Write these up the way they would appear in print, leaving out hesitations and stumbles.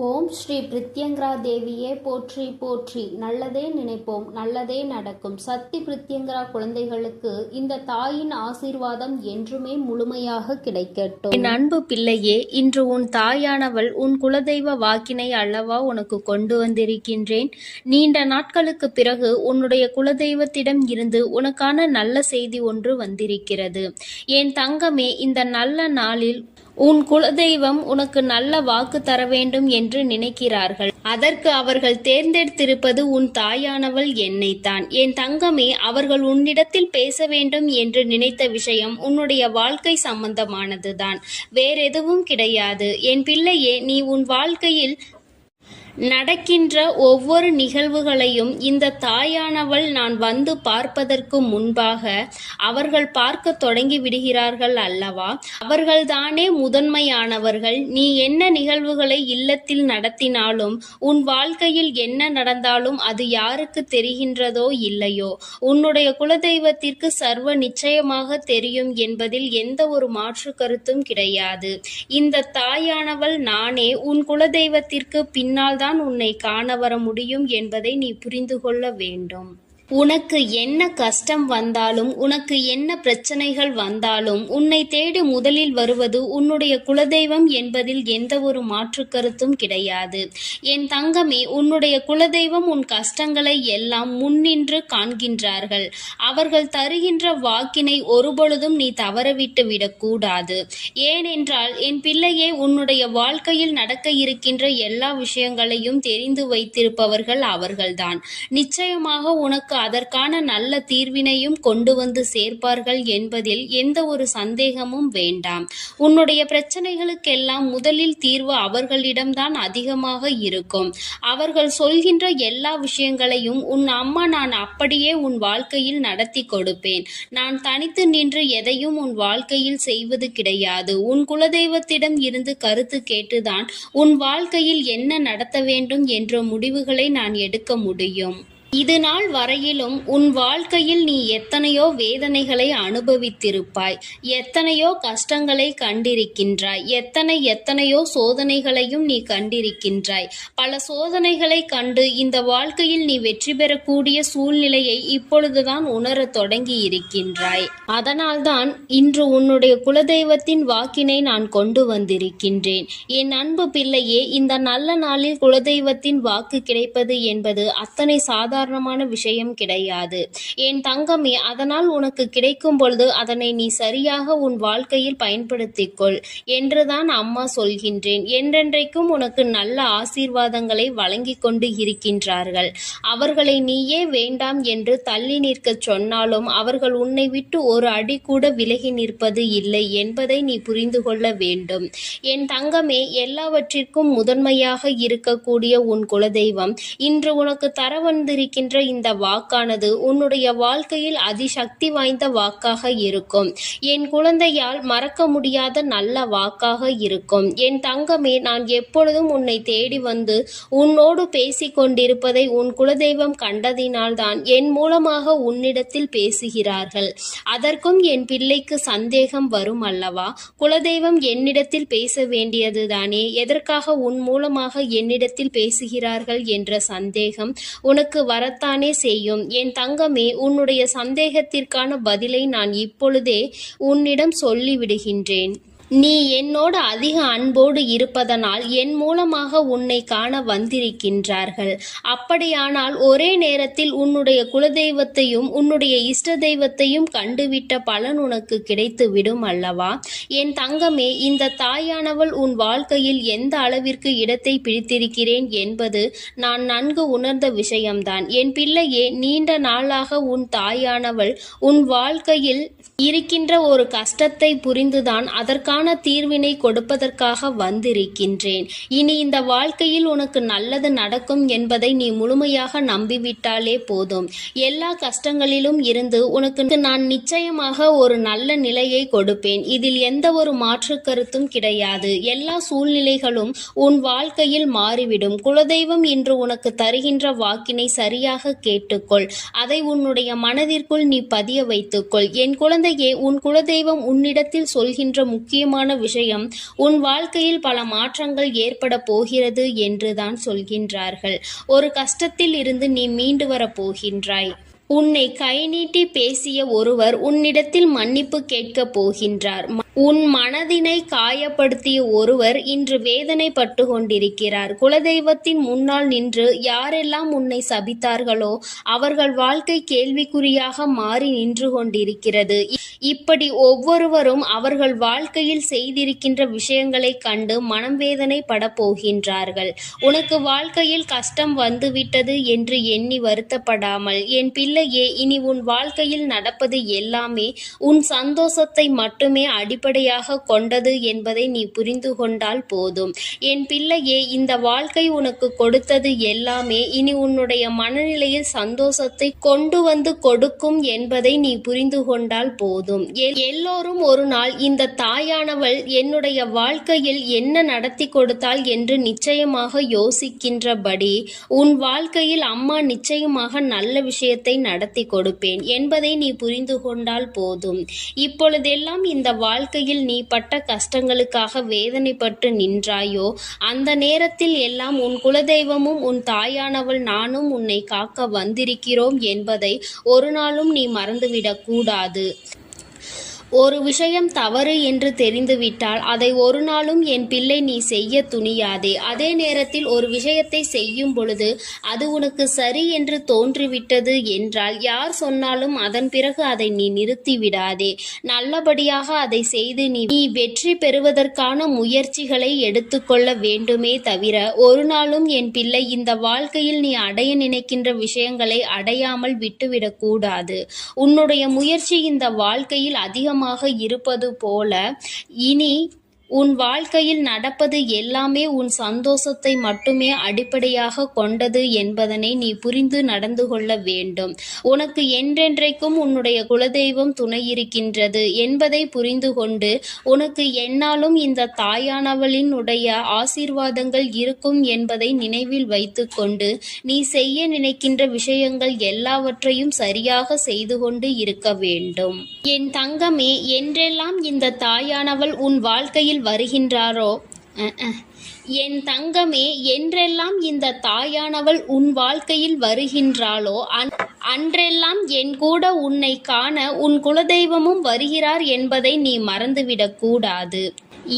ஓம் ஸ்ரீ பிரித்யங்கரா தேவியே போற்றி போற்றி. நல்லதே நினைப்போம், நல்லதே நடக்கும். சக்தி பிரித்யங்கரா குழந்தைகளுக்கு இந்த தாயின் ஆசீர்வாதம் என்றுமே முழுமையாக கிடைக்கட்டும். என் அன்பு பிள்ளையே, இன்று உன் தாயானவள் உன் குலதெய்வ வாக்கினை அல்லவா உனக்கு கொண்டு வந்திருக்கின்றேன். நீண்ட நாட்களுக்கு பிறகு உன்னுடைய குலதெய்வத்திடம் இருந்து உனக்கான நல்ல செய்தி ஒன்று வந்திருக்கிறது. என் தங்கமே, இந்த நல்ல நாளில் உன் குலதெய்வம் உனக்கு நல்ல வாக்கு தர வேண்டும் என்று நினைக்கிறார்கள். அதற்கு அவர்கள் தேர்ந்தெடுத்திருப்பது உன் தாயானவள் என்னைத்தான். என் தங்கமே, அவர்கள் உன்னிடத்தில் பேச வேண்டும் என்று நினைத்த விஷயம் உன்னுடைய வாழ்க்கை சம்பந்தமானதுதான், வேறெதுவும் கிடையாது. என் பிள்ளையே, நீ உன் வாழ்க்கையில் நடக்கின்ற ஒவ்வொரு நிகழ்வுகளையும் இந்த தாயானவள் நான் வந்து பார்ப்பதற்கு முன்பாக அவர்கள் பார்க்க தொடங்கி விடுகிறார்கள் அல்லவா? அவர்கள்தானே முதன்மையானவர்கள். நீ என்ன நிகழ்வுகளை இல்லத்தில் நடத்தினாலும், உன் வாழ்க்கையில் என்ன நடந்தாலும் அது யாருக்கு தெரிகின்றதோ இல்லையோ, உன்னுடைய குலதெய்வத்திற்கு சர்வ நிச்சயமாக தெரியும் என்பதில் எந்த ஒரு மாற்று கருத்தும் கிடையாது. இந்த தாயானவள் நானே உன் குலதெய்வத்திற்கு பின்னால் தான் உன்னை காண வர முடியும் என்பதை நீ புரிந்து கொள்ள வேண்டும். உனக்கு என்ன கஷ்டம் வந்தாலும், உனக்கு என்ன பிரச்சனைகள் வந்தாலும், உன்னை தேடி முதலில் வருவது உன்னுடைய குலதெய்வம் என்பதில் எந்த ஒரு மாற்று கருத்தும் கிடையாது. என் தங்கமே, உன்னுடைய குலதெய்வம் உன் கஷ்டங்களை எல்லாம் முன்னின்று காண்கின்றார்கள். அவர்கள் தருகின்ற வாக்கினை ஒருபொழுதும் நீ தவறவிட்டு விடக்கூடாது. ஏனென்றால் என் பிள்ளையே, உன்னுடைய வாழ்க்கையில் நடக்க இருக்கின்ற எல்லா விஷயங்களையும் தெரிந்து வைத்திருப்பவர்கள் அவர்கள்தான். நிச்சயமாக உனக்கு அதற்கான நல்ல தீர்வினையும் கொண்டு வந்து சேர்ப்பார்கள் என்பதில் எந்த ஒரு சந்தேகமும் வேண்டாம். உன்னுடைய பிரச்சனைகளுக்கெல்லாம் முதலில் தீர்வு அவர்களிடம்தான் அதிகமாக இருக்கும். அவர்கள் சொல்கின்ற எல்லா விஷயங்களையும் உன் அம்மா நான் அப்படியே உன் வாழ்க்கையில் நடத்தி கொடுப்பேன். நான் தனித்து நின்று எதையும் உன் வாழ்க்கையில் செய்வது கிடையாது. உன் குலதெய்வத்திடம் இருந்து கருத்து கேட்டுதான் உன் வாழ்க்கையில் என்ன நடத்த வேண்டும் என்ற முடிவுகளை நான் எடுக்க முடியும். இது நாள் வரையிலும் உன் வாழ்க்கையில் நீ எத்தனையோ வேதனைகளை அனுபவித்திருப்பாய், எத்தனையோ கஷ்டங்களை கண்டிருக்கின்றாய், எத்தனையோ சோதனைகளையும் நீ கண்டிருக்கின்றாய். பல சோதனைகளை கண்டு இந்த வாழ்க்கையில் நீ வெற்றி பெறக்கூடிய சூழ்நிலையை இப்பொழுதுதான் உணரத் தொடங்கி இருக்கின்றாய். அதனால்தான் இன்று உன்னுடைய குலதெய்வத்தின் வாக்கினை நான் கொண்டு வந்திருக்கின்றேன். என் அன்பு பிள்ளையே, இந்த நல்ல நாளில் குலதெய்வத்தின் வாக்கு கிடைப்பது என்பது அத்தனை சாதாரண விஷயம் கிடையாது. என் தங்கமே, அதனால் உனக்கு கிடைக்கும் பொழுது அதனை நீ சரியாக உன் வாழ்க்கையில் பயன்படுத்திக் கொள் என்றுதான் அம்மா சொல்கின்றேன். என்றென்றைக்கும் உனக்கு நல்ல ஆசீர்வாதங்களை வழங்கி கொண்டு இருக்கின்றார்கள். அவர்களை நீயே வேண்டாம் என்று தள்ளி நிற்க சொன்னாலும் அவர்கள் உன்னை விட்டு ஒரு அடி கூட விலகி நிற்பது இல்லை என்பதை நீ புரிந்து கொள்ள வேண்டும். என் தங்கமே, எல்லாவற்றிற்கும் முதன்மையாக இருக்கக்கூடிய உன் குலதெய்வம் இன்று உனக்கு தர வந்திருக்கின்ற இந்த வாக்கானது உன்னுடைய வாழ்க்கையில் அதிசக்தி வாய்ந்த வாக்காக இருக்கும். என் குழந்தையால் மறக்க முடியாத நல்ல வாக்காக இருக்கும். என் தங்கமே, நான் எப்பொழுதும் உன்னை தேடி வந்து உன்னோடு பேசிக் கொண்டிருப்பதை உன் குலதெய்வம் கண்டதினால்தான் என் மூலமாக உன்னிடத்தில் பேசுகிறார்கள். அதற்கும் என் பிள்ளைக்கு சந்தேகம் வரும் அல்லவா? குலதெய்வம் என்னிடத்தில் பேச வேண்டியதுதானே, எதற்காக உன் மூலமாக என்னிடத்தில் பேசுகிறார்கள் என்ற சந்தேகம் உனக்கு வரத்தானே செய்யும். என் தங்கமே, உன்னுடைய சந்தேகத்திற்கான பதிலை நான் இப்பொழுதே உன்னிடம் சொல்லிவிடுகின்றேன். நீ என்னோடு அதிக அன்போடு இருப்பதனால் என் மூலமாக உன்னை காண வந்திருக்கின்றார்கள். அப்படியானால் ஒரே நேரத்தில் உன்னுடைய குலதெய்வத்தையும் உன்னுடைய இஷ்ட தெய்வத்தையும் கண்டுவிட்ட பலன் உனக்கு கிடைத்து விடும் அல்லவா? என் தங்கமே, இந்த தாயானவள் உன் வாழ்க்கையில் எந்த அளவிற்கு இடத்தை பிடித்திருக்கிறேன் என்பது நான் நன்கு உணர்ந்த விஷயம்தான். என் பிள்ளையே, நீண்ட நாளாக உன் தாயானவள் உன் வாழ்க்கையில் இருக்கின்ற ஒரு கஷ்டத்தை புரிந்துதான் அதற்கான தீர்வினை கொடுப்பதற்காக வந்திருக்கின்றேன். இனி இந்த வாழ்க்கையில் உனக்கு நல்லது நடக்கும் என்பதை நீ முழுமையாக நம்பிவிட்டாலே போதும். எல்லா கஷ்டங்களிலும் இருந்து உனக்கு நான் நிச்சயமாக ஒரு நல்ல நிலையை கொடுப்பேன். இதில் எந்த ஒரு மாற்று கருத்தும் கிடையாது. எல்லா சூழ்நிலைகளும் உன் வாழ்க்கையில் மாறிவிடும். குலதெய்வம் இன்று உனக்கு தருகின்ற வாக்கினை சரியாக கேட்டுக்கொள். அதை உன்னுடைய மனதிற்குள் நீ பதிய வைத்துக்கொள். என் குழந்தையே, உன் குலதெய்வம் உன்னிடத்தில் சொல்கின்ற முக்கிய முக்கியமான விஷயம், உன் வாழ்க்கையில் பல மாற்றங்கள் ஏற்பட போகிறது என்றுதான் சொல்கின்றார்கள். ஒரு கஷ்டத்தில் இருந்து நீ மீண்டு வரப் போகின்றாய். உன்னை கை நீட்டி பேசிய ஒருவர் உன்னிடத்தில் மன்னிப்பு கேட்கப் போகின்றார். உன் மனதினை காயப்படுத்திய ஒருவர் இன்று வேதனைப்பட்டு கொண்டிருக்கிறார். குலதெய்வத்தின் முன்னால் நின்று யாரெல்லாம் உன்னை சபித்தார்களோ அவர்கள் வாழ்க்கை கேள்விக்குறியாக மாறி நின்று கொண்டிருக்கிறது. இப்படி ஒவ்வொருவரும் அவர்கள் வாழ்க்கையில் செய்திருக்கின்ற விஷயங்களை கண்டு மனம் வேதனைப்பட போகின்றார்கள். உனக்கு வாழ்க்கையில் கஷ்டம் வந்துவிட்டது என்று எண்ணி வருத்தப்படாமல், என் பிள்ளையே, இனி உன் வாழ்க்கையில் நடப்பது எல்லாமே உன் சந்தோஷத்தை மட்டுமே அடிப்படையாக கொண்டது என்பதை நீ புரிந்து கொண்டால் போதும். என் பிள்ளையே, இந்த வாழ்க்கை உனக்கு கொடுத்தது எல்லாமே இனி உன்னுடைய மனநிலையில் சந்தோஷத்தை கொண்டு வந்து கொடுக்கும் என்பதை நீ புரிந்து கொண்டால் போதும். எல்லோரும் ஒரு நாள் இந்த தாயானவள் என்னுடைய வாழ்க்கையில் என்ன நடத்தி கொடுத்தாள் என்று நிச்சயமாக யோசிக்கின்றபடி உன் வாழ்க்கையில் அம்மா நிச்சயமாக நல்ல விஷயத்தை நடத்தி கொடுப்பேன் என்பதை நீ புரிந்து கொண்டால் போதும். இப்பொழுதெல்லாம் இந்த வாழ்க்கையில் நீ பட்ட கஷ்டங்களுக்காக வேதனைப்பட்டு நின்றாயோ, அந்த நேரத்தில் எல்லாம் உன் குலதெய்வமும் உன் தாயானவள் நானும் உன்னை காக்க வந்திருக்கிறோம் என்பதை ஒரு நாளும் நீ மறந்துவிடக் கூடாது. ஒரு விஷயம் தவறு என்று தெரிந்துவிட்டால் அதை ஒரு நாளும் என் பிள்ளை நீ செய்ய துணியாதே. அதே நேரத்தில் ஒரு விஷயத்தை செய்யும் பொழுது அது உனக்கு சரி என்று தோன்றிவிட்டது என்றால் யார் சொன்னாலும் அதன் பிறகு அதை நீ நிறுத்தி விடாதே. நல்லபடியாக அதை செய்து நீ வெற்றி பெறுவதற்கான முயற்சிகளை எடுத்துக்கொள்ள வேண்டுமே தவிர ஒரு நாளும் என் பிள்ளை இந்த வாழ்க்கையில் நீ அடைய நினைக்கின்ற விஷயங்களை அடையாமல் விட்டுவிடக் கூடாது. உன்னுடைய முயற்சி இந்த வாழ்க்கையில் அதிகமாக இருப்பது போல இனி உன் வாழ்க்கையில் நடப்பது எல்லாமே உன் சந்தோஷத்தை மட்டுமே அடிப்படையாக கொண்டது என்பதனை நீ புரிந்து நடந்து கொள்ள வேண்டும். உனக்கு என்றென்றைக்கும் உன்னுடைய குலதெய்வம் துணை இருக்கின்றது என்பதை புரிந்து கொண்டு உனக்கு எந்நாளும் இந்த தாயானவளினுடைய ஆசீர்வாதங்கள் இருக்கும் என்பதை நினைவில் வைத்துக்கொண்டு நீ செய்ய நினைக்கின்ற விஷயங்கள் எல்லாவற்றையும் சரியாக செய்து கொண்டு இருக்க வேண்டும். என் தங்கமே, என்றெல்லாம் இந்த தாயானவள் உன் வாழ்க்கையில் வருகின்றாரோ என் தங்கமே, என்றெல்லாம் இந்த தாயானவள் உன் வாழ்க்கையில் வருகின்றாளோ அன்றெல்லாம் என் கூட உன்னை காண உன் குலதெய்வமும் வருகிறார் என்பதை நீ மறந்துவிடக் கூடாது.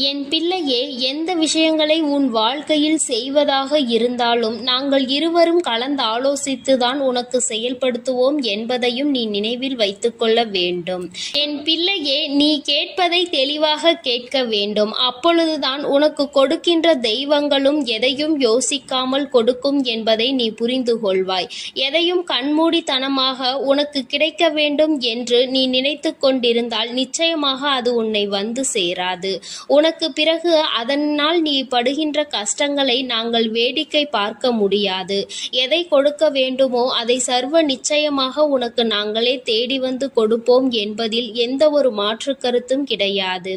என் பிள்ளையே, எந்த விஷயங்களை உன் வாழ்க்கையில் செய்வதாக இருந்தாலும் நாங்கள் இருவரும் கலந்து ஆலோசித்துதான் உனக்கு செயல்படுத்துவோம் என்பதையும் நீ நினைவில் வைத்துக்கொள்ள வேண்டும். என் பிள்ளையே, நீ கேட்பதை தெளிவாக கேட்க வேண்டும். அப்பொழுதுதான் உனக்கு கொடுக்கின்ற தெய்வங்களும் எதையும் யோசிக்காமல் கொடுக்கும் என்பதை நீ புரிந்து கொள்வாய். எதையும் கண்மூடித்தனமாக உனக்கு கிடைக்க வேண்டும் என்று நீ நினைத்து கொண்டிருந்தால் நிச்சயமாக அது உன்னை வந்து சேராது. உனக்கு பிறகு அதனால் நீ படுகின்ற கஷ்டங்களை நாங்கள் வேடிக்கை பார்க்க முடியாது. எதை கொடுக்க வேண்டுமோ அதை சர்வ நிச்சயமாக உனக்கு நாங்களே தேடி வந்து கொடுப்போம் என்பதில் எந்த ஒரு மாற்று கருத்தும் கிடையாது.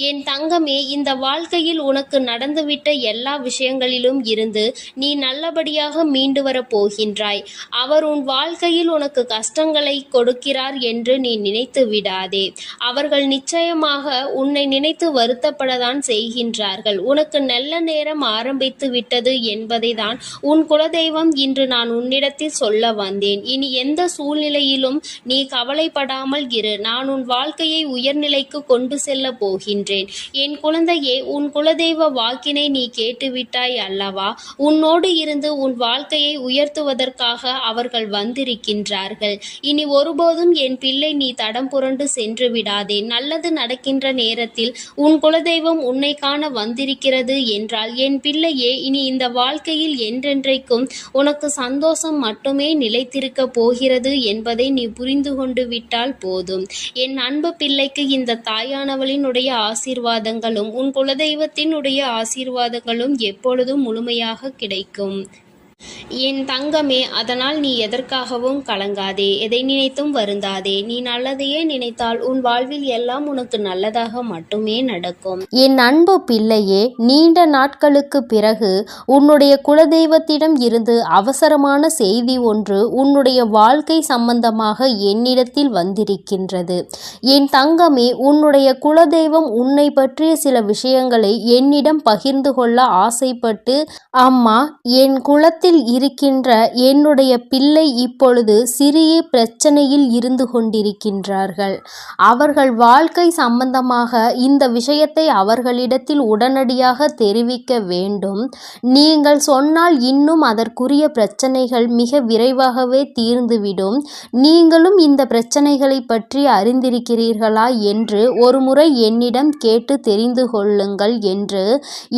என் தங்கமே, இந்த வாழ்க்கையில் உனக்கு நடந்துவிட்ட எல்லா விஷயங்களிலும் இருந்து நீ நல்லபடியாக மீண்டு வரப் போகின்றாய். அவர் உன் வாழ்க்கையில் உனக்கு கஷ்டங்களை கொடுக்கிறார் என்று நீ நினைத்து விடாதே. அவர்கள் நிச்சயமாக உன்னை நினைத்து வருத்தப்பட தான் செய்கின்றார்கள். உனக்கு நல்ல நேரம் ஆரம்பித்து விட்டது என்பதை தான் உன் குலதெய்வம் இன்று நான் உன்னிடத்தில் சொல்ல வந்தேன். இனி எந்த சூழ்நிலையிலும் நீ கவலைப்படாமல் இரு. நான் உன் வாழ்க்கையை உயர்நிலைக்கு கொண்டு செல்ல போகின்றேன். என் குழந்தையே, உன் குலதெய்வ வாக்கினை நீ கேட்டுவிட்டாய் அல்லவா? உன்னோடு இருந்து உன் வாழ்க்கையை உயர்த்துவதற்காக அவர்கள் வந்திருக்கின்றார்கள். இனி ஒருபோதும் என் பிள்ளை நீ தடம் புரண்டு சென்று விடாதே. நல்லது நடக்கின்ற நேரத்தில் உன் குலதெய்வம் உன்னை காண வந்திருக்கிறது என்றால் என் பிள்ளையே, இனி இந்த வாழ்க்கையில் என்றென்றைக்கும் உனக்கு சந்தோஷம் மட்டுமே நிலைத்திருக்க போகிறது என்பதை நீ புரிந்து கொண்டு விட்டால் போதும். என் அன்பு பிள்ளைக்கு இந்த தாயானவளினுடைய ஆசீர்வாதங்களும் உன் குலதெய்வத்தினுடைய ஆசீர்வாதங்களும் எப்பொழுதும் முழுமையாக கிடைக்கும். என் தங்கமே, அதனால் நீ எதற்காகவும் கலங்காதே, எதை நினைத்தும் வருந்தாதே. நீ நல்லதையே நினைத்தால் உன் வாழ்வில் எல்லாம் உனக்கு நல்லதாக மட்டுமே நடக்கும். என் அன்பு பிள்ளையே, நீண்ட நாட்களுக்கு பிறகு உன்னுடைய குலதெய்வத்திடம் இருந்து அவசரமான செய்தி ஒன்று உன்னுடைய வாழ்க்கை சம்பந்தமாக என்னிடத்தில் வந்திருக்கின்றது. என் தங்கமே, உன்னுடைய குலதெய்வம் உன்னை பற்றிய சில விஷயங்களை என்னிடம் பகிர்ந்து கொள்ள ஆசைப்பட்டு, அம்மா, என் குலத்தில் இருக்கின்ற என்னுடைய பிள்ளை இப்பொழுது சிறிய பிரச்சனையில் இருந்து கொண்டிருக்கின்றார்கள். அவர்கள் வாழ்க்கை சம்பந்தமாக இந்த விஷயத்தை அவர்களிடத்தில் உடனடியாக தெரிவிக்க வேண்டும். நீங்கள் சொன்னால் இன்னும் அதற்குரிய பிரச்சனைகள் மிக விரைவாகவே தீர்ந்துவிடும். நீங்களும் இந்த பிரச்சனைகளை பற்றி அறிந்திருக்கிறீர்களா என்று ஒருமுறை என்னிடம் கேட்டு தெரிந்து கொள்ளுங்கள் என்று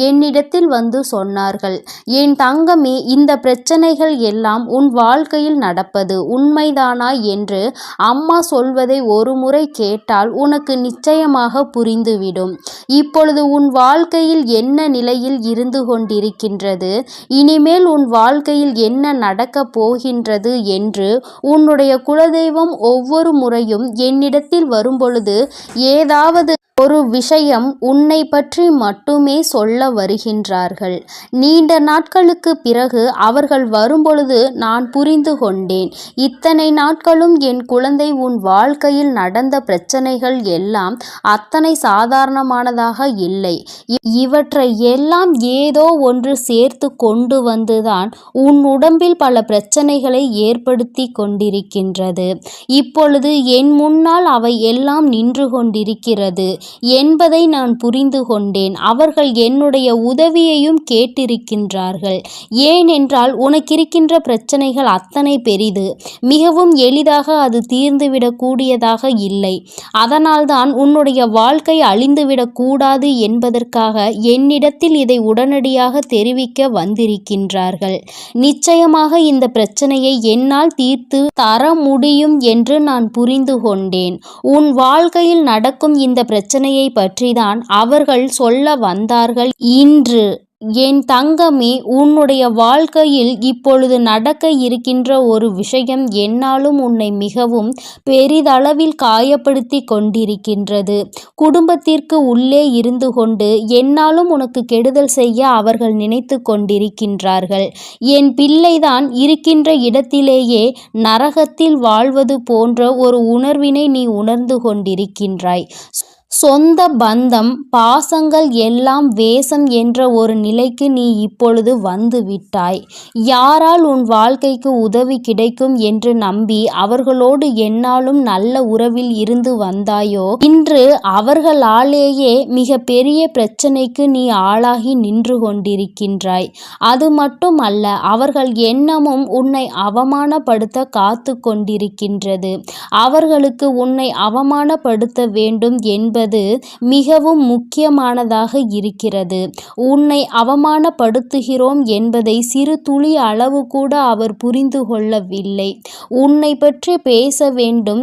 என்னிடத்தில் வந்து சொன்னார்கள். என் தங்கமே, இந்த பிரச்சனைகள் எல்லாம் உன் வாழ்க்கையில் நடப்பது உண்மைதானா என்று அம்மா சொல்வதை ஒருமுறை கேட்டால் உனக்கு நிச்சயமாக புரிந்துவிடும். இப்பொழுது உன் வாழ்க்கையில் என்ன நிலையில் இருந்து கொண்டிருக்கின்றது, இனிமேல் உன் வாழ்க்கையில் என்ன நடக்கப் போகின்றது என்று உன்னுடைய குலதெய்வம் ஒவ்வொரு முறையும் என்னிடத்தில் வரும்பொழுது ஏதாவது ஒரு விஷயம் உன்னை பற்றி மட்டுமே சொல்ல வருகின்றார்கள். நீண்ட நாட்களுக்கு பிறகு அவர்கள் வரும்பொழுது நான் புரிந்து கொண்டேன். இத்தனை நாட்களும் என் குழந்தை உன் வாழ்க்கையில் நடந்த பிரச்சனைகள் எல்லாம் அத்தனை சாதாரணமானதாக இல்லை. இவற்றை எல்லாம் ஏதோ ஒன்று சேர்த்து கொண்டு வந்துதான் உன் உடம்பில் பல பிரச்சனைகளை ஏற்படுத்தி கொண்டிருக்கின்றது. இப்பொழுது என் முன்னால் அவை எல்லாம் நின்று கொண்டிருக்கிறது என்பதை நான் புரிந்து கொண்டேன். அவர்கள் என்னுடைய உதவியையும் கேட்டிருக்கின்றார்கள். ஏனென்றால் உனக்கிருக்கின்ற பிரச்சனைகள் அத்தனை பெரிது. மிகவும் எளிதாக அது தீர்ந்துவிடக் கூடியதாக இல்லை. அதனால்தான் உன்னுடைய வாழ்க்கை அழிந்துவிடக் கூடாது என்பதற்காக என்னிடத்தில் இதை உடனடியாக தெரிவிக்க வந்திருக்கின்றார்கள். நிச்சயமாக இந்த பிரச்சனையை என்னால் தீர்த்து தர முடியும் என்று நான் புரிந்து கொண்டேன். உன் வாழ்க்கையில் நடக்கும் இந்த பிரச்சனையை பற்றிதான் அவர்கள் சொல்ல வந்தார்கள் இன்று. என் தங்கமே, உன்னுடைய வாழ்க்கையில் இப்பொழுது நடக்க இருக்கின்ற ஒரு விஷயம் என்னாலும் உன்னை மிகவும் பெரிதளவில் காயப்படுத்தி கொண்டிருக்கின்றது. குடும்பத்திற்கு உள்ளே இருந்து கொண்டு என்னாலும் உனக்கு கெடுதல் செய்ய அவர்கள் நினைத்து கொண்டிருக்கின்றார்கள். என் பிள்ளைதான் இருக்கின்ற இடத்திலேயே நரகத்தில் வாழ்வது போன்ற ஒரு உணர்வினை நீ உணர்ந்து கொண்டிருக்கின்றாய். சொந்த பந்தம், பாசங்கள் எல்லாம் வேஷம் என்ற ஒரு நிலைக்கு நீ இப்பொழுது வந்து விட்டாய். யாரால் உன் வாழ்க்கைக்கு உதவி கிடைக்கும் என்று நம்பி அவர்களோடு என்னாலும் நல்ல உறவில் இருந்து வந்தாயோ, இன்று அவர்களாலேயே மிக பெரிய பிரச்சனைக்கு நீ ஆளாகி நின்று கொண்டிருக்கின்றாய். அது மட்டுமல்ல, அவர்கள் எண்ணமும் உன்னை அவமானப்படுத்த காத்து கொண்டிருக்கின்றது. அவர்களுக்கு உன்னை அவமானப்படுத்த வேண்டும் என்பது மிகவும் முக்கியமானதாக இருக்கிறது. உன்னை அவமானப்படுத்துகிறோம் என்பதை சிறு துளி அளவு கூட அவர் புரிந்து கொள்ளவில்லை. உன்னை பற்றி பேச வேண்டும்,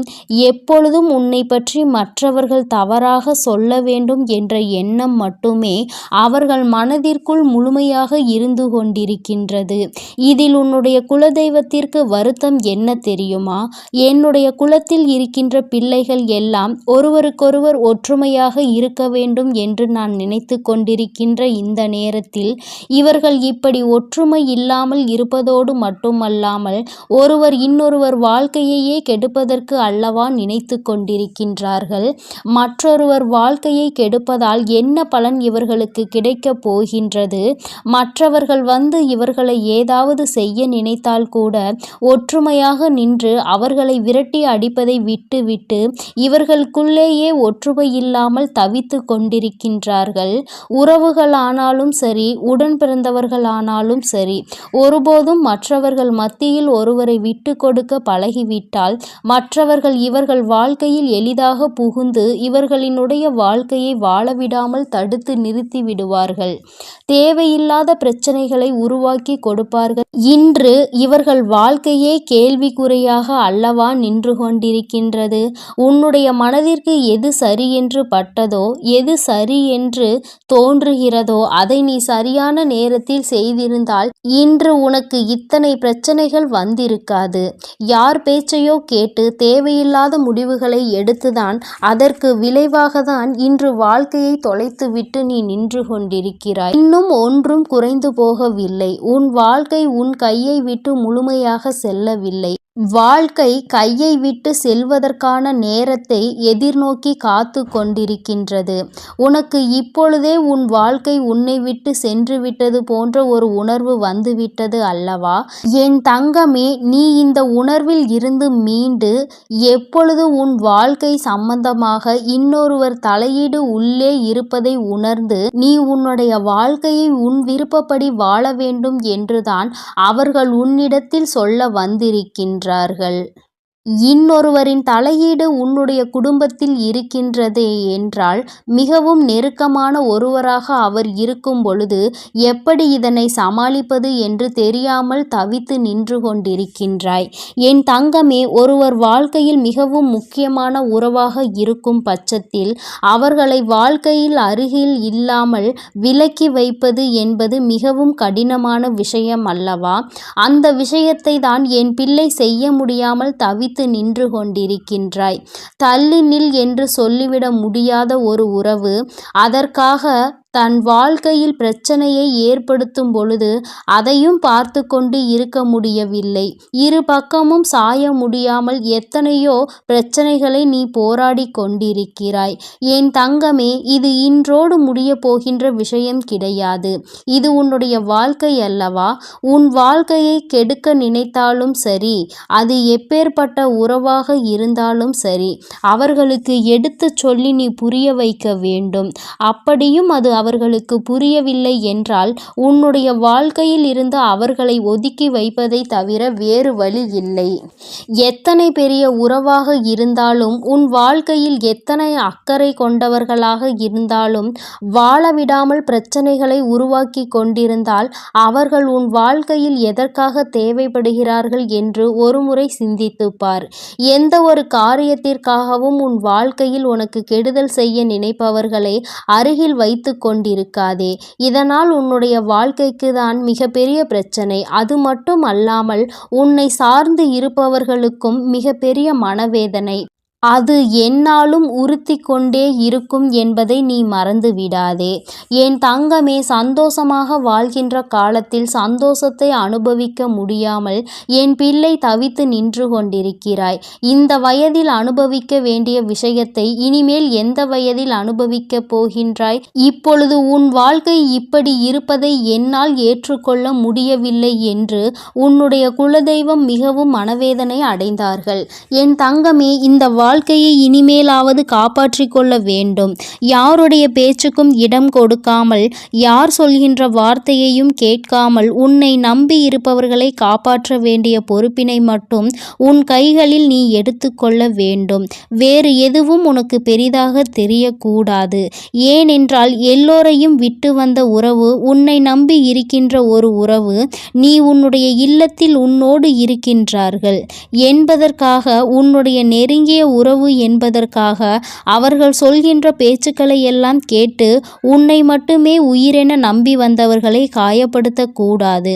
எப்பொழுதும் உன்னை பற்றி மற்றவர்கள் தவறாக சொல்ல வேண்டும் என்ற எண்ணம் மட்டுமே அவர்கள் மனதிற்குள் முழுமையாக இருந்து கொண்டிருக்கின்றது. இதில் உன்னுடைய குலதெய்வத்திற்கு வருத்தம் என்ன தெரியுமா? என்னுடைய குலத்தில் இருக்கின்ற பிள்ளைகள் எல்லாம் ஒருவருக்கொருவர் ஒற்றுமையாக இருக்க வேண்டும் என்று நான் நினைத்து கொண்டிருக்கின்ற இந்த நேரத்தில் இவர்கள் இப்படி ஒற்றுமை இல்லாமல் இருப்பதோடு மட்டுமல்லாமல் ஒருவர் இன்னொருவர் வாழ்க்கையையே கெடுப்பதற்கு அல்லவா நினைத்து கொண்டிருக்கின்றார்கள். மற்றொருவர் வாழ்க்கையை கெடுப்பதால் என்ன பலன் இவர்களுக்கு கிடைக்கப் போகின்றது? மற்றவர்கள் வந்து இவர்களை ஏதாவது செய்ய நினைத்தால் கூட ஒற்றுமையாக நின்று அவர்களை விரட்டி அடிப்பதை விட்டுவிட்டு இவர்களுக்குள்ளேயே ஒற்றுமை இல்லாமல் தவித்து கொண்டிருக்கின்றார்கள். உறவுகளானாலும் சரி, உடன் பிறந்தவர்களானாலும் சரி, ஒருபோதும் மற்றவர்கள் மத்தியில் ஒருவரை விட்டு கொடுக்க பழகிவிட்டால் மற்றவர்கள் இவர்கள் வாழ்க்கையில் எளிதாக புகுந்து இவர்களினுடைய வாழ்க்கையை வாழவிடாமல் தடுத்து நிறுத்தி விடுவார்கள். தேவையில்லாத பிரச்சனைகளை உருவாக்கி கொடுப்பார்கள். இன்று இவர்கள் வாழ்க்கையே கேள்விக்குறியாக அல்லவா நின்று கொண்டிருக்கின்றது. உன்னுடைய மனதிற்கு எது சரி என்று பட்டதோ, எது சரி என்று தோன்றுகிறதோ அதை நீ சரியான நேரத்தில் செய்திருந்தால் இன்று உனக்கு இத்தனை பிரச்சனைகள் வந்திருக்காது. யார் பேச்சையோ கேட்டு தேவையில்லாத முடிவுகளை எடுத்துதான் அதற்கு விளைவாகத்தான் இன்று வாழ்க்கையை தொலைத்துவிட்டு நீ நின்று கொண்டிருக்கிறாய். இன்னும் ஒன்றும் குறைந்து போகவில்லை. உன் வாழ்க்கை உன் கையை விட்டு முழுமையாக செல்லவில்லை. வாழ்க்கை கையை விட்டு செல்வதற்கான நேரத்தை எதிர்நோக்கி காத்து கொண்டிருக்கின்றது. உனக்கு இப்பொழுதே உன் வாழ்க்கை உன்னை விட்டு சென்று விட்டது போன்ற ஒரு உணர்வு வந்துவிட்டது அல்லவா? என் தங்கமே, நீ இந்த உணர்வில் இருந்து மீண்டு எப்பொழுது உன் வாழ்க்கை சம்பந்தமாக இன்னொருவர் தலையீடு உள்ளே இருப்பதை உணர்ந்து நீ உன்னுடைய வாழ்க்கையை உன் விருப்பப்படி வாழ வேண்டும் என்றுதான் அவர்கள் உன்னிடத்தில் சொல்ல வந்திருக்கின்றார்கள். இன்னொருவரின் தலையீடு உன்னுடைய குடும்பத்தில் இருக்கின்றதே என்றால் மிகவும் நெருக்கமான ஒருவராக அவர் இருக்கும் பொழுது எப்படி இதனை சமாளிப்பது என்று தெரியாமல் தவித்து நின்று கொண்டிருக்கின்றாய். என் தங்கமே, ஒருவர் வாழ்க்கையில் மிகவும் முக்கியமான உறவாக இருக்கும் பட்சத்தில் அவர்களை வாழ்க்கையில் அருகில் இல்லாமல் விலக்கி வைப்பது என்பது மிகவும் கடினமான விஷயம் அல்லவா? அந்த விஷயத்தை தான் என் பிள்ளை செய்ய முடியாமல் தவித்து நின்று கொண்டிருக்கின்றாய். தள்ளி நில் என்று சொல்லிவிட முடியாத ஒரு உறவு அதற்காக தன் வாழ்க்கையில் பிரச்சனையை ஏற்படுத்தும் பொழுது அதையும் பார்த்து கொண்டு இருக்க முடியவில்லை. இரு பக்கமும் சாய முடியாமல் எத்தனையோ பிரச்சனைகளை நீ போராடி கொண்டிருக்கிறாய். என் தங்கமே, இது இன்றோடு முடிய போகின்ற விஷயம் கிடையாது. இது உன்னுடைய வாழ்க்கை அல்லவா? உன் வாழ்க்கையை கெடுக்க நினைத்தாலும் சரி, அது எப்பேற்பட்ட உறவாக இருந்தாலும் சரி, அவர்களுக்கு எடுத்து சொல்லி நீ புரிய வைக்க வேண்டும். அப்படியும் அது அவர்களுக்கு புரியவில்லை என்றால் உன்னுடைய வாழ்க்கையில் இருந்து அவர்களை ஒதுக்கி வைப்பதை தவிர வேறு வழி இல்லை. எத்தனை பெரிய உறவாக இருந்தாலும், உன் வாழ்க்கையில் எத்தனை அக்கறை கொண்டவர்களாக இருந்தாலும் வாழ விடாமல் பிரச்சனைகளை உருவாக்கி கொண்டிருந்தால் அவர்கள் உன் வாழ்க்கையில் எதற்காக தேவைப்படுகிறார்கள் என்று ஒருமுறை சிந்தித்துப் பார். எந்த ஒரு காரியத்திற்காகவும் உன் வாழ்க்கையில் உனக்கு கெடுதல் செய்ய நினைப்பவர்களை அருகில் வைத்து கொண்டிருக்காதே. இதனால் உன்னுடைய வாழ்க்கைக்கு தான் மிகப்பெரிய பிரச்சனை. அது மட்டும் அல்லாமல் உன்னை சார்ந்து இருப்பவர்களுக்கும் மிகப்பெரிய மனவேதனை. அது எந்நாளும் உறுத்தி கொண்டே இருக்கும் என்பதை நீ மறந்து விடாதே. என் தங்கமே, சந்தோஷமாக வாழ்கின்ற காலத்தில் சந்தோஷத்தை அனுபவிக்க முடியாமல் என் பிள்ளை தவித்து நின்று கொண்டிருக்கிறாய். இந்த வயதில் அனுபவிக்க வேண்டிய விஷயத்தை இனிமேல் எந்த வயதில் அனுபவிக்கப் போகின்றாய்? இப்பொழுது உன் வாழ்க்கை இப்படி இருப்பதை என்னால் ஏற்றுக்கொள்ள முடியவில்லை என்று உன்னுடைய குலதெய்வம் மிகவும் மனவேதனை அடைந்தார்கள். என் தங்கமே, இந்த வாழ்க்கையை இனிமேலாவது காப்பாற்றிக் கொள்ள வேண்டும். யாருடைய பேச்சுக்கும் இடம் கொடுக்காமல், யார் சொல்கின்ற வார்த்தையையும் கேட்காமல் உன்னை நம்பி இருப்பவர்களை காப்பாற்ற வேண்டிய பொறுப்பினை மட்டும் உன் கைகளில் நீ எடுத்துக்கொள்ள வேண்டும். வேறு எதுவும் உனக்கு பெரிதாக தெரியக்கூடாது. ஏனென்றால் எல்லோரையும் விட்டு வந்த உறவு, உன்னை நம்பி இருக்கின்ற ஒரு உறவு, நீ உன்னுடைய இல்லத்தில் உன்னோடு இருக்கின்றார்கள் என்பதற்காக, உன்னுடைய நெருங்கிய உறவு என்பதற்காக அவர்கள் சொல்கின்ற பேச்சுக்களை எல்லாம் கேட்டு உன்னை மட்டுமே உயிரென நம்பி வந்தவர்களை காயப்படுத்தக்கூடாது.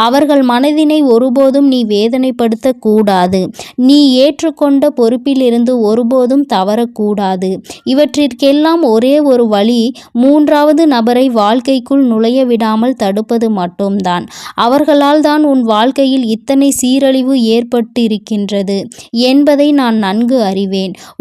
அவர்கள் மனதினை ஒருபோதும் நீ வேதனைப்படுத்தக்கூடாது. நீ ஏற்றுக்கொண்ட பொறுப்பிலிருந்து ஒருபோதும் தவறக்கூடாது. இவற்றிற்கெல்லாம் ஒரே ஒரு வழி, மூன்றாவது நபரை வாழ்க்கைக்குள் நுழைய விடாமல் தடுப்பது மட்டும்தான். அவர்களால் தான் உன் வாழ்க்கையில் இத்தனை சீரழிவு ஏற்பட்டிருக்கின்றது என்பதை நான் நன்கு அறிவேன்.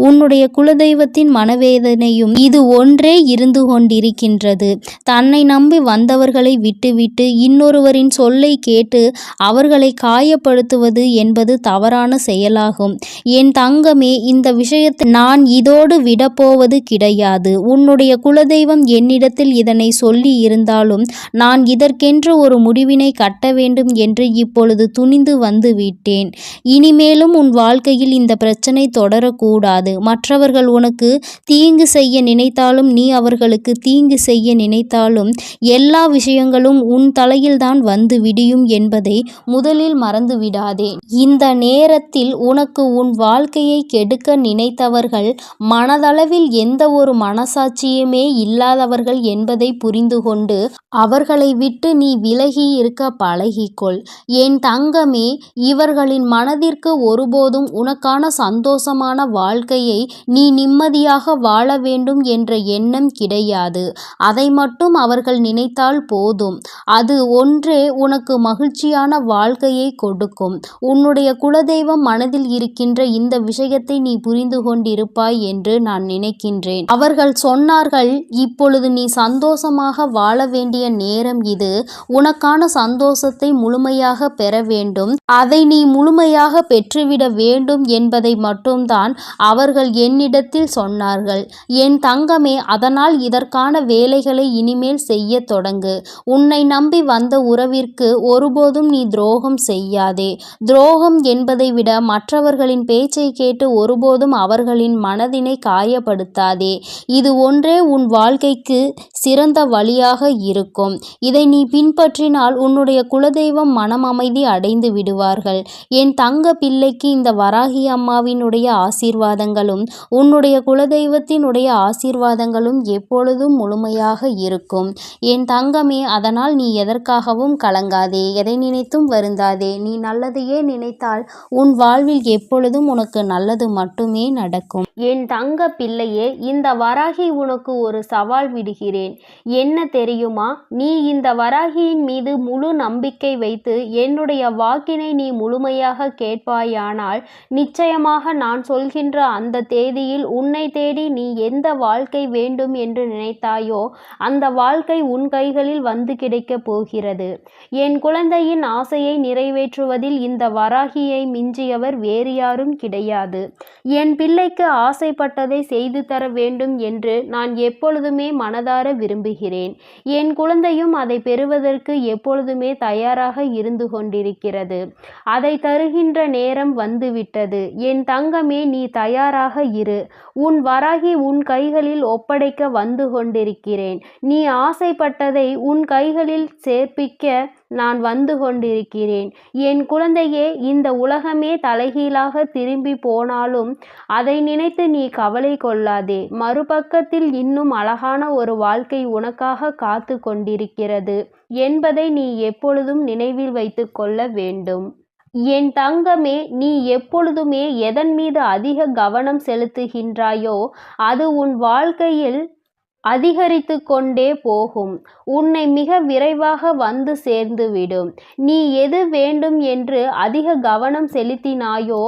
உன்னுடைய குலதெய்வத்தின் மனவேதனையும் இது ஒன்றே இருந்து கொண்டிருக்கின்றது. தன்னை நம்பி வந்தவர்களை விட்டுவிட்டு இன்னொருவரின் சொல்லை கேட்டு அவர்களை காயப்படுத்துவது என்பது தவறான செயலாகும். என் தங்கமே, இந்த விஷயத்தை நான் இதோடு விடப்போவது கிடையாது. உன்னுடைய குலதெய்வம் என்னிடத்தில் இதனை சொல்லி இருந்தாலும் நான் இதற்கென்று ஒரு முடிவினை கட்ட வேண்டும் என்று இப்பொழுது துணிந்து வந்து விட்டேன். இனிமேலும் உன் வாழ்க்கையில் இந்த பிரச்சனை தொடரக்கூடாது. கூடாது. மற்றவர்கள் உனக்கு தீங்கு செய்ய நினைத்தாலும் நீ அவர்களுக்கு தீங்கு செய்ய நினைத்தாலும் எல்லா விஷயங்களும் உன் தலையில்தான் வந்து விடியும் என்பதை முதலில் மறந்துவிடாதே. இந்த நேரத்தில் உனக்கு உன் வாழ்க்கையை கெடுக்க நினைத்தவர்கள் மனதளவில் எந்த ஒரு மனசாட்சியுமே இல்லாதவர்கள் என்பதை புரிந்து கொண்டு அவர்களை விட்டு நீ விலகி இருக்க பழகிக்கொள். என் தங்கமே, இவர்களின் மனதிற்கு ஒருபோதும் உனக்கான சந்தோஷமான வாழ்க்கையை நீ நிம்மதியாக வாழ வேண்டும் என்ற எண்ணம் கிடையாது. அதை மட்டும் அவர்கள் நினைத்தால் போதும். அது ஒன்றே உனக்கு மகிழ்ச்சியான வாழ்க்கையை கொடுக்கும். உன்னுடைய குலதெய்வம் மனதில் இருக்கின்ற இந்த விஷயத்தை நீ புரிந்து கொண்டிருப்பாய் என்று நான் நினைக்கின்றேன். அவர்கள் சொன்னார்கள், இப்பொழுது நீ சந்தோஷமாக வாழ வேண்டிய நேரம் இது. உனக்கான சந்தோஷத்தை முழுமையாக பெற வேண்டும். அதை நீ முழுமையாக பெற்றுவிட வேண்டும் என்பதை மட்டும்தான் அவர்கள் என்னிடத்தில் சொன்னார்கள். என் தங்கமே, அதனால் இதற்கான வேலைகளை இனிமேல் செய்ய தொடங்கு. உன்னை நம்பி வந்த உறவிற்கு ஒருபோதும் நீ துரோகம் செய்யாதே. துரோகம் என்பதை விட மற்றவர்களின் பேச்சை கேட்டு ஒருபோதும் அவர்களின் மனதினை காயப்படுத்தாதே. இது ஒன்றே உன் வாழ்க்கைக்கு சிறந்த வழியாக இருக்கும். இதை நீ பின்பற்றினால் உன்னுடைய குலதெய்வம் மனம் அமைதி அடைந்து விடுவார்கள். என் தங்க பிள்ளைக்கு இந்த வராகி அம்மாவினுடைய ஆசீர்வாதங்களும் உன்னுடைய குலதெய்வத்தினுடைய ஆசீர்வாதங்களும் எப்பொழுதும் முழுமையாக இருக்கும். என் தங்கமே, அதனால் நீ எதற்காகவும் கலங்காதே, எதை நினைத்தும் வருந்தாதே. நீ நல்லதையே நினைத்தால் உன் வாழ்வில் எப்பொழுதும் உனக்கு நல்லது மட்டுமே நடக்கும். என் தங்க பிள்ளையே, இந்த வராகி உனக்கு ஒரு சவால் விடுகிறேன். என்ன தெரியுமா? நீ இந்த வராகியின் மீது முழு நம்பிக்கை வைத்து என்னுடைய வாக்கினை நீ முழுமையாக கேட்பாயானால் நிச்சயமாக நான் சொல்கின்ற அந்த தேதியில் உன்னை தேடி நீ எந்த வாழ்க்கை வேண்டும் என்று நினைத்தாயோ அந்த வாழ்க்கை உன் கைகளில் வந்து கிடைக்கப் போகிறது. என் குழந்தையின் ஆசையை நிறைவேற்றுவதில் இந்த வராகியை மிஞ்சியவர் வேறு யாரும் கிடையாது. என் பிள்ளைக்கு ஆசைப்பட்டதை செய்து தர வேண்டும் என்று நான் எப்பொழுதுமே மனதார விரும்புகிறேன். என் குழந்தையும் அதை பெறுவதற்கு எப்பொழுதுமே தயாராக இருந்து கொண்டிருக்கிறது. அதை தருகின்ற நேரம் வந்துவிட்டது. என் தங்கமே, நீ தயாராக இரு. உன் வராகி உன் கைகளில் ஒப்படைக்க வந்து கொண்டிருக்கிறேன். நீ ஆசைப்பட்டதை உன் கைகளில் சேர்ப்பிக்க நான் வந்து கொண்டிருக்கிறேன். என் குழந்தையே, இந்த உலகமே தலைகீழாக திரும்பி போனாலும் அதை நினைத்து நீ கவலை கொள்ளாதே. மறுபக்கத்தில் இன்னும் அழகான ஒரு வாழ்க்கை உனக்காக காத்து கொண்டிருக்கிறது என்பதை நீ எப்பொழுதும் நினைவில் வைத்து கொள்ள வேண்டும். என் தங்கமே, நீ எப்பொழுதுமே எதன் மீது அதிக கவனம் செலுத்துகின்றாயோ அது உன் வாழ்க்கையில் அதிகரித்து கொண்டே போகும். உன்னை மிக விரைவாக வந்து சேர்ந்துவிடும். நீ எது வேண்டும் என்று அதிக கவனம் செலுத்தினாயோ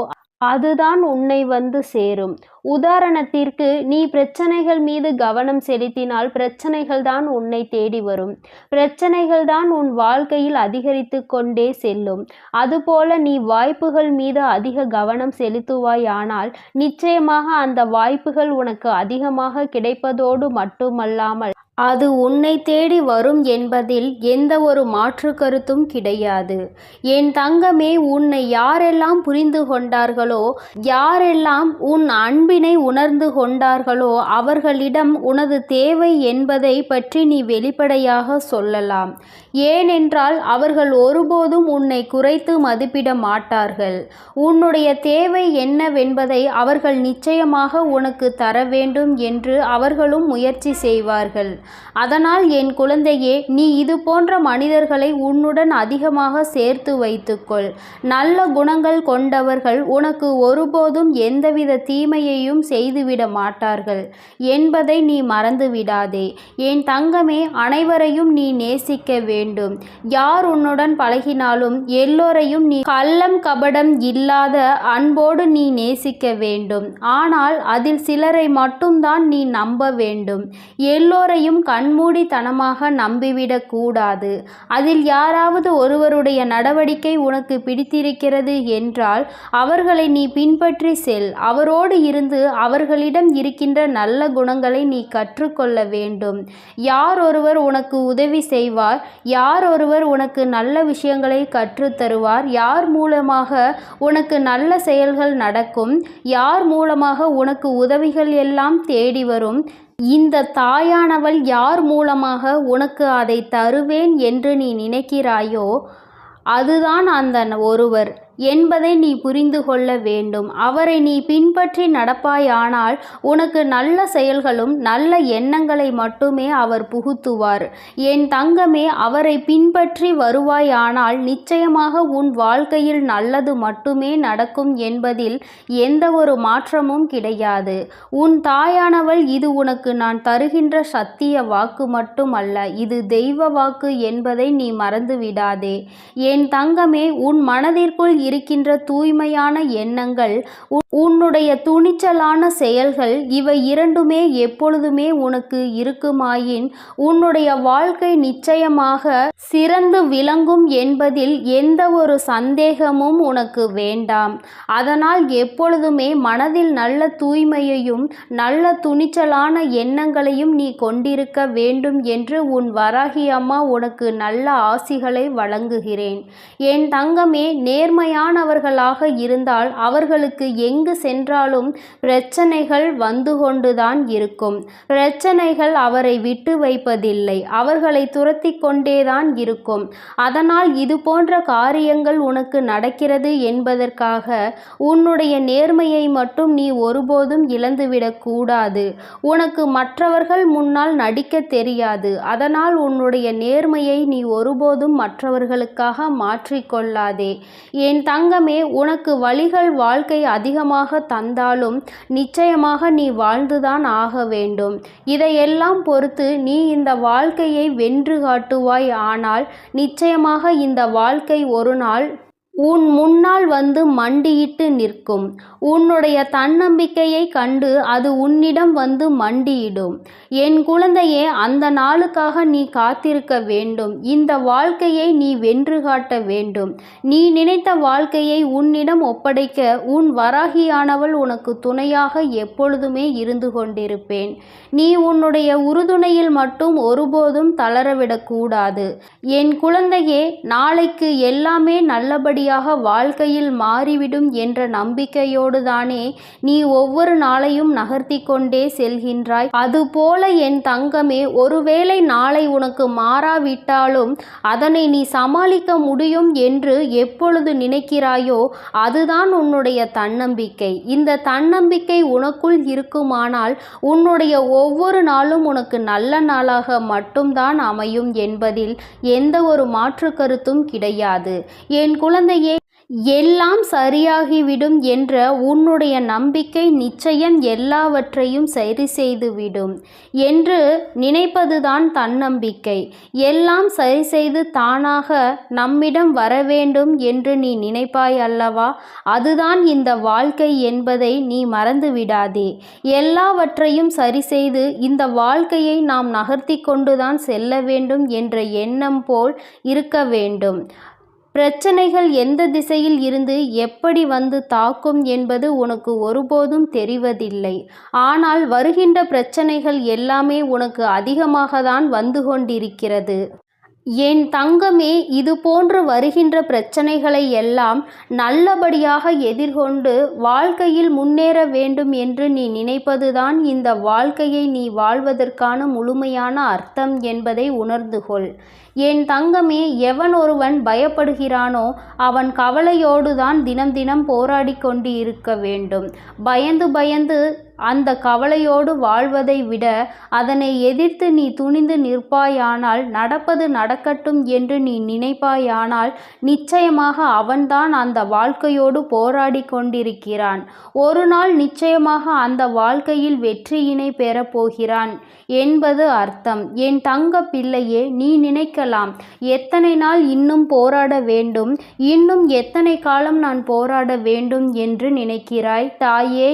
அதுதான் உன்னை வந்து சேரும். உதாரணத்திற்கு, நீ பிரச்சனைகள் மீது கவனம் செலுத்தினால் பிரச்சனைகள் தான் உன்னை தேடி வரும். பிரச்சனைகள் தான் உன் வாழ்க்கையில் அதிகரித்து கொண்டே செல்லும். அதுபோல நீ வாய்ப்புகள் மீது அதிக கவனம் செலுத்துவாயானால் நிச்சயமாக அந்த வாய்ப்புகள் உனக்கு அதிகமாக கிடைப்பதோடு மட்டுமல்லாமல் அது உன்னை தேடி வரும் என்பதில் எந்த ஒரு மாற்று கருத்தும் கிடையாது. என் தங்கமே, உன்னை யாரெல்லாம் புரிந்து கொண்டார்களோ, யாரெல்லாம் உன் அன்பினை உணர்ந்து கொண்டார்களோ அவர்களிடம் உனது தேவை என்பதை பற்றி நீ வெளிப்படையாக சொல்லலாம். ஏனென்றால் அவர்கள் ஒருபோதும் உன்னை குறைத்து மதிப்பிட மாட்டார்கள். உன்னுடைய தேவை என்னவென்பதை அவர்கள் நிச்சயமாக உனக்கு தர வேண்டும் என்று அவர்களும் முயற்சி செய்வார்கள். அதனால் என் குழந்தையே, நீ இது போன்ற மனிதர்களை உன்னுடன் அதிகமாக சேர்த்து வைத்துக்கொள். நல்ல குணங்கள் கொண்டவர்கள் உனக்கு ஒருபோதும் எந்தவித தீமையையும் செய்துவிட மாட்டார்கள் என்பதை நீ மறந்து விடாதே. என் தங்கமே, அனைவரையும் நீ நேசிக்க வேண்டும். யார் உன்னுடன் பழகினாலும் எல்லோரையும் நீ கள்ளம் கபடம் இல்லாத அன்போடு நீ நேசிக்க வேண்டும். ஆனால் அதில் சிலரை மட்டும்தான் நீ நம்ப வேண்டும். எல்லோரையும் எதையும் கண்மூடித்தனமாக நம்பிவிடக் கூடாது. அதில் யாராவது ஒருவருடைய நடவடிக்கை உனக்கு பிடித்திருக்கிறது என்றால் அவர்களை நீ பின்பற்றி செல். அவரோடு இருந்து அவர்களிடம் இருக்கின்ற நல்ல குணங்களை நீ கற்றுக்கொள்ள வேண்டும். யார் ஒருவர் உனக்கு உதவி செய்வார், யார் ஒருவர் உனக்கு நல்ல விஷயங்களை கற்றுத்தருவார், யார் மூலமாக உனக்கு நல்ல செயல்கள் நடக்கும், யார் மூலமாக உனக்கு உதவிகள் எல்லாம் தேடி வரும், இந்த தாயானவள் யார் மூலமாக உனக்கு அதை தருவேன் என்று நீ நினைக்கிறாயோ அதுதான் அந்த ஒருவர் என்பதை நீ புரிந்து கொள்ள வேண்டும். அவரை நீ பின்பற்றி நடப்பாயானால் உனக்கு நல்ல செயல்களும் நல்ல எண்ணங்களை மட்டுமே அவர் புகுத்துவார். என் தங்கமே, அவரை பின்பற்றி வருவாயானால் நிச்சயமாக உன் வாழ்க்கையில் நல்லது மட்டுமே நடக்கும் என்பதில் எந்த ஒரு மாற்றமும் கிடையாது. உன் தாயானவள் இது உனக்கு நான் தருகின்ற சத்திய வாக்கு மட்டுமல்ல, இது தெய்வ வாக்கு என்பதை நீ மறந்து விடாதே. என் தங்கமே, உன் மனதிற்குள் இருக்கின்ற தூய்மையான எண்ணங்கள், உன்னுடைய துணிச்சலான செயல்கள், இவை இரண்டுமே எப்பொழுதுமே உனக்கு இருக்குமாயின் உன்னுடைய வாழ்க்கை நிச்சயமாக சிறந்து விளங்கும் என்பதில் எந்த ஒரு சந்தேகமும் உனக்கு வேண்டாம். அதனால் எப்பொழுதுமே மனதில் நல்ல தூய்மையையும் நல்ல துணிச்சலான எண்ணங்களையும் நீ கொண்டிருக்க வேண்டும் என்று உன் வராகி அம்மா உனக்கு நல்ல ஆசிகளை வழங்குகிறேன். என் தங்கமே, நேர்மையானவர்களாக இருந்தால் அவர்களுக்கு எங்கு சென்றாலும் பிரச்சனைகள் வந்து கொண்டுதான் இருக்கும். பிரச்சனைகள் அவரை விட்டு வைப்பதில்லை, அவர்களை துரத்தி கொண்டேதான் இருக்கும். அதனால் இது போன்ற காரியங்கள் உனக்கு நடக்கிறது என்பதற்காக உன்னுடைய நேர்மையை மட்டும் நீ ஒருபோதும் இழந்துவிடக் கூடாது. உனக்கு மற்றவர்கள் முன்னால் நடிக்க தெரியாது. அதனால் உன்னுடைய நேர்மையை நீ ஒருபோதும் மற்றவர்களுக்காக மாற்றிக்கொள்ளாதே. என் தங்கமே, உனக்கு வழிகள் வாழ்க்கை அதிகமாக தந்தாலும் நிச்சயமாக நீ வாழ்ந்துதான் ஆக வேண்டும். இதையெல்லாம் பொறுத்து நீ இந்த வாழ்க்கையை வென்று காட்டுவாய். ஆனால் நிச்சயமாக இந்த வாழ்க்கை ஒரு நாள் உன் முன்னால் வந்து மண்டியிட்டு நிற்கும். உன்னுடைய தன்னம்பிக்கையை கண்டு அது உன்னிடம் வந்து மண்டியிடும். என் குழந்தையே, அந்த நாளுக்காக நீ காத்திருக்க வேண்டும். இந்த வாழ்க்கையை நீ வென்று காட்ட வேண்டும். நீ நினைத்த வாழ்க்கையை உன்னிடம் ஒப்படைக்க உன் வராகியானவள் உனக்கு துணையாக எப்பொழுதுமே இருந்து கொண்டிருப்பேன். நீ உன்னுடைய உறுதுணையில் மட்டும் ஒருபோதும் தளரவிடக்கூடாது. என் குழந்தையே, நாளைக்கு எல்லாமே நல்லபடி வாழ்க்கையில் மாறிவிடும் என்ற நம்பிக்கையோடு தானே நீ ஒவ்வொரு நாளையும் நகர்த்தி கொண்டே செல்கின்றாய். அதுபோல என் தங்கமே, ஒருவேளை நாளை உனக்கு மாறாவிட்டாலும் அதனை நீ சமாளிக்க முடியும் என்று எப்பொழுது நினைக்கிறாயோ அதுதான் உன்னுடைய தன்னம்பிக்கை. இந்த தன்னம்பிக்கை உனக்குள் இருக்குமானால் உன்னுடைய ஒவ்வொரு நாளும் உனக்கு நல்ல நாளாக மட்டும்தான் அமையும் என்பதில் எந்த ஒரு மாற்று கருத்தும் கிடையாது. என் குழந்தை, எல்லாம் சரியாகிவிடும் என்ற உன்னுடைய நம்பிக்கை நிச்சயம் எல்லாவற்றையும் சரி செய்துவிடும் என்று நினைப்பதுதான் தன்னம்பிக்கை. எல்லாம் சரி செய்து தானாக நம்மிடம் வர வேண்டும் என்று நீ நினைப்பாய் அல்லவா? அதுதான் இந்த வாழ்க்கை என்பதை நீ மறந்து விடாதே. எல்லாவற்றையும் சரி செய்து இந்த வாழ்க்கையை நாம் நகர்த்தி கொண்டுதான் செல்ல வேண்டும் என்ற எண்ணம் போல் இருக்க வேண்டும். பிரச்சனைகள் எந்த திசையில் இருந்து எப்படி வந்து தாக்கும் என்பது உனக்கு ஒருபோதும் தெரிவதில்லை. ஆனால் வருகின்ற பிரச்சனைகள் எல்லாமே உனக்கு அதிகமாக தான் வந்து கொண்டிருக்கிறது. என் தங்கமே, இது போன்று வருகின்ற பிரச்சனைகளை எல்லாம் நல்லபடியாக எதிர்கொண்டு வாழ்க்கையில் முன்னேற வேண்டும் என்று நீ நினைப்பதுதான் இந்த வாழ்க்கையை நீ வாழ்வதற்கான முழுமையான அர்த்தம் என்பதை உணர்ந்து கொள். என் தங்கமே, எவன் ஒருவன் பயப்படுகிறானோ அவன் கவலையோடு தான் தினம் தினம் போராடி கொண்டு இருக்க வேண்டும். பயந்து பயந்து அந்த கவலையோடு வாழ்வதை விட அதனை எதிர்த்து நீ துணிந்து நிற்பாயானால், நடப்பது நடக்கட்டும் என்று நீ நினைப்பாயானால் நிச்சயமாக அவன்தான் அந்த வாழ்க்கையோடு போராடி கொண்டிருக்கிறான். ஒரு நாள் நிச்சயமாக அந்த வாழ்க்கையில் வெற்றியினை பெறப்போகிறான் என்பது அர்த்தம். என் தங்க பிள்ளையே, நீ நினைக்கலாம், எத்தனை நாள் இன்னும் போராட வேண்டும், இன்னும் எத்தனை காலம் நான் போராட வேண்டும் என்று நினைக்கிறாய் தாயே.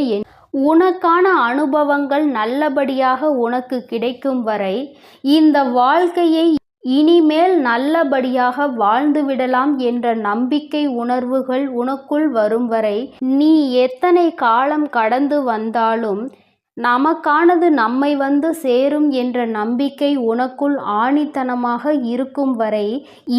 உனக்கான அனுபவங்கள் நல்லபடியாக உனக்கு கிடைக்கும் வரை இந்த வாழ்க்கையை இனிமேல் நல்லபடியாக வாழ்ந்துவிடலாம் என்ற நம்பிக்கை உணர்வுகள் உனக்குள் வரும் வரை நீ எத்தனை காலம் கடந்து வந்தாலும் நமக்கானது நம்மை வந்து சேரும் என்ற நம்பிக்கை உனக்குள் ஆணித்தனமாக இருக்கும் வரை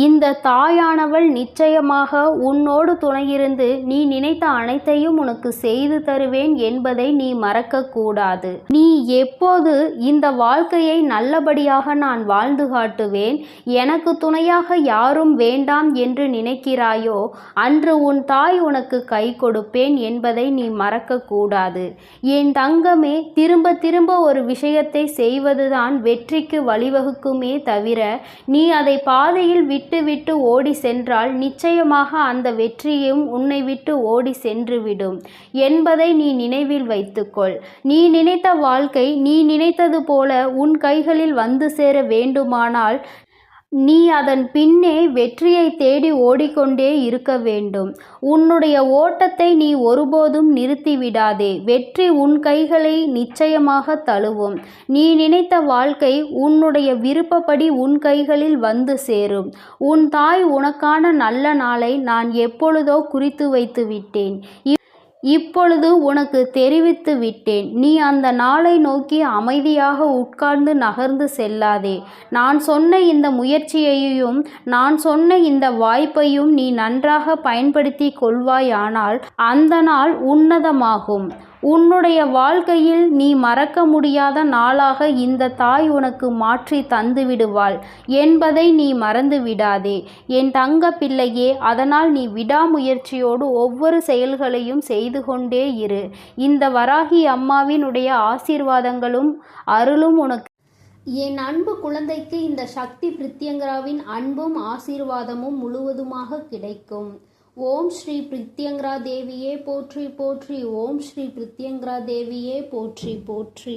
இந்த தாயானவள் நிச்சயமாக உன்னோடு துணையிருந்து நீ நினைத்த அனைத்தையும் உனக்கு செய்து தருவேன் என்பதை நீ மறக்கக்கூடாது. நீ எப்போது இந்த வாழ்க்கையை நல்லபடியாக நான் வாழ்ந்து காட்டுவேன், எனக்கு துணையாக யாரும் வேண்டாம் என்று நினைக்கிறாயோ அன்று உன் தாய் உனக்கு கை கொடுப்பேன் என்பதை நீ மறக்கக்கூடாது. என் தங்கமே, திரும்ப திரும்ப ஒரு விஷயத்தை செய்வதுதான் வெற்றிக்கு வழிவகுக்குமே தவிர நீ அதை பாதையில் விட்டு விட்டு ஓடி சென்றால் நிச்சயமாக அந்த வெற்றியும் உன்னை விட்டு ஓடி சென்றுவிடும் என்பதை நீ நினைவில் வைத்துக்கொள். நீ நினைத்த வாழ்க்கை நீ நினைத்தது போல உன் கைகளில் வந்து சேர வேண்டுமானால் நீ அதன் பின்னே வெற்றியை தேடி ஓடிக்கொண்டே இருக்க வேண்டும். உன்னுடைய ஓட்டத்தை நீ ஒருபோதும் நிறுத்திவிடாதே. வெற்றி உன் கைகளை நிச்சயமாக தழுவும். நீ நினைத்த வாழ்க்கை உன்னுடைய விருப்பப்படி உன் கைகளில் வந்து சேரும். உன் தாய் உனக்கான நல்ல நாளை நான் எப்பொழுதோ குறித்து வைத்து விட்டேன். இப்பொழுது உனக்கு தெரிவித்து விட்டேன். நீ அந்த நாளை நோக்கி அமைதியாக உட்கார்ந்து நகர்ந்து செல்லாதே. நான் சொன்ன இந்த முயற்சியையும் நான் சொன்ன இந்த வாய்ப்பையும் நீ நன்றாக பயன்படுத்தி கொள்வாயானால் அந்த நாள் உன்னதமாகும். உன்னுடைய வாழ்க்கையில் நீ மறக்க முடியாத நாளாக இந்த தாய் உனக்கு மாற்றி தந்து விடுவாள் என்பதை நீ மறந்து விடாதே என் தங்க பிள்ளையே. அதனால் நீ விடாமுயற்சியோடு ஒவ்வொரு செயல்களையும் செய்து கொண்டே இரு. இந்த வராகி அம்மாவினுடைய ஆசீர்வாதங்களும் அருளும் உனக்கு. என் அன்பு குழந்தைக்கு இந்த சக்தி பிரித்யங்கராவின் அன்பும் ஆசீர்வாதமும் முழுவதுமாக கிடைக்கும். ஓம் ஸ்ரீ பிரித்யங்கரா தேவியே போற்றி போற்றி. ஓம் ஸ்ரீ பிரித்யங்கரா தேவியே போற்றி போற்றி.